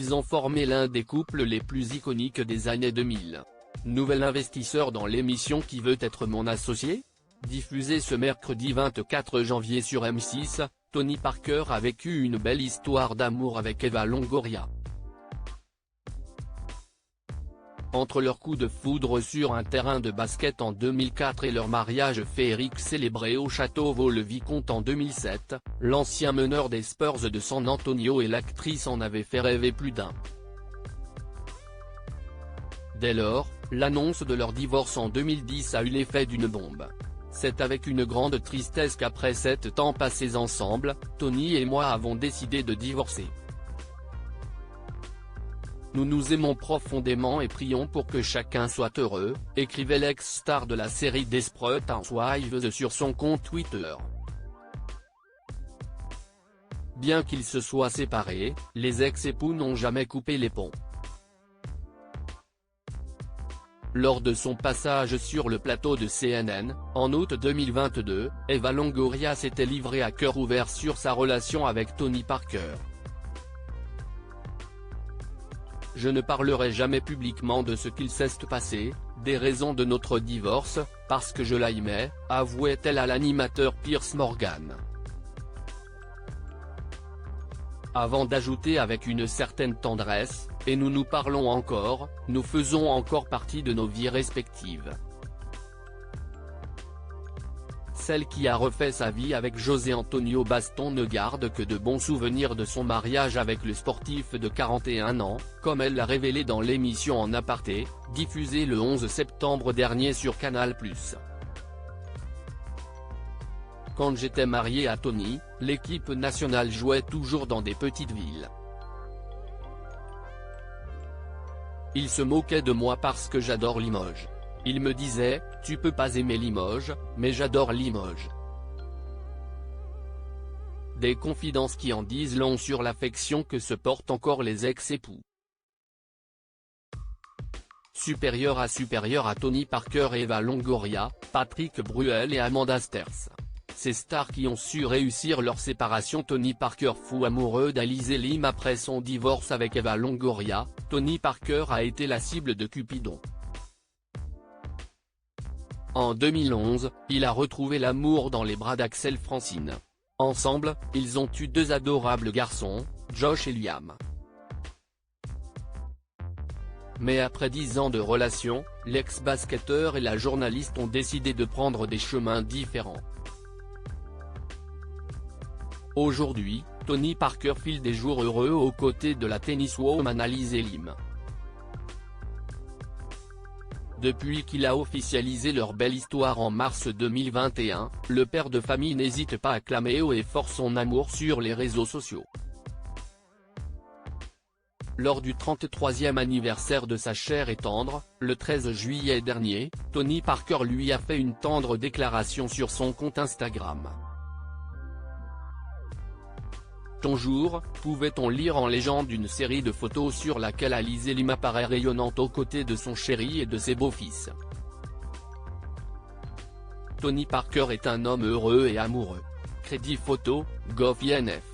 ils ont formé l'un des couples les plus iconiques des années 2000. Nouvel investisseur dans l'émission Qui veut être mon associé ? Diffusée ce mercredi 24 janvier sur M6, Tony Parker a vécu une belle histoire d'amour avec Eva Longoria. Entre leur coup de foudre sur un terrain de basket en 2004 et leur mariage féerique célébré au château Vaux-le-Vicomte en 2007, l'ancien meneur des Spurs de San Antonio et l'actrice en avaient fait rêver plus d'un. Dès lors, l'annonce de leur divorce en 2010 a eu l'effet d'une bombe. C'est avec une grande tristesse qu'après 7 ans passés ensemble, Tony et moi avons décidé de divorcer. Nous nous aimons profondément et prions pour que chacun soit heureux, écrivait l'ex-star de la série Desperate Housewives sur son compte Twitter. Bien qu'ils se soient séparés, les ex-époux n'ont jamais coupé les ponts. Lors de son passage sur le plateau de CNN, en août 2022, Eva Longoria s'était livrée à cœur ouvert sur sa relation avec Tony Parker. « Je ne parlerai jamais publiquement de ce qu'il s'est passé, des raisons de notre divorce, parce que je l'aimais », avouait-elle à l'animateur Piers Morgan. Avant d'ajouter avec une certaine tendresse, « Et nous nous parlons encore, nous faisons encore partie de nos vies respectives ». Celle qui a refait sa vie avec José Antonio Baston ne garde que de bons souvenirs de son mariage avec le sportif de 41 ans, comme elle l'a révélé dans l'émission En aparté, diffusée le 11 septembre dernier sur Canal+. Quand j'étais marié à Tony, l'équipe nationale jouait toujours dans des petites villes. Il se moquait de moi parce que j'adore Limoges. Il me disait, tu peux pas aimer Limoges, mais j'adore Limoges. Des confidences qui en disent long sur l'affection que se portent encore les ex-époux. Supérieur à Tony Parker et Eva Longoria, Patrick Bruel et Amanda Sters. Ces stars qui ont su réussir leur séparation. Tony Parker fou amoureux d'Alizée Lim après son divorce avec Eva Longoria, Tony Parker a été la cible de Cupidon. En 2011, il a retrouvé l'amour dans les bras d'Axel Francine. Ensemble, ils ont eu 2 adorables garçons, Josh et Liam. Mais après 10 ans de relation, l'ex-basketteur et la journaliste ont décidé de prendre des chemins différents. Aujourd'hui, Tony Parker file des jours heureux aux côtés de la tenniswoman Alizée Lim. Depuis qu'il a officialisé leur belle histoire en mars 2021, le père de famille n'hésite pas à clamer haut et fort son amour sur les réseaux sociaux. Lors du 33e anniversaire de sa chère et tendre, le 13 juillet dernier, Tony Parker lui a fait une tendre déclaration sur son compte Instagram. Bonjour, pouvait-on lire en légende une série de photos sur laquelle Alizée Lim apparaît rayonnante aux côtés de son chéri et de ses beaux-fils. Tony Parker est un homme heureux et amoureux. Crédit photo, gov.inf.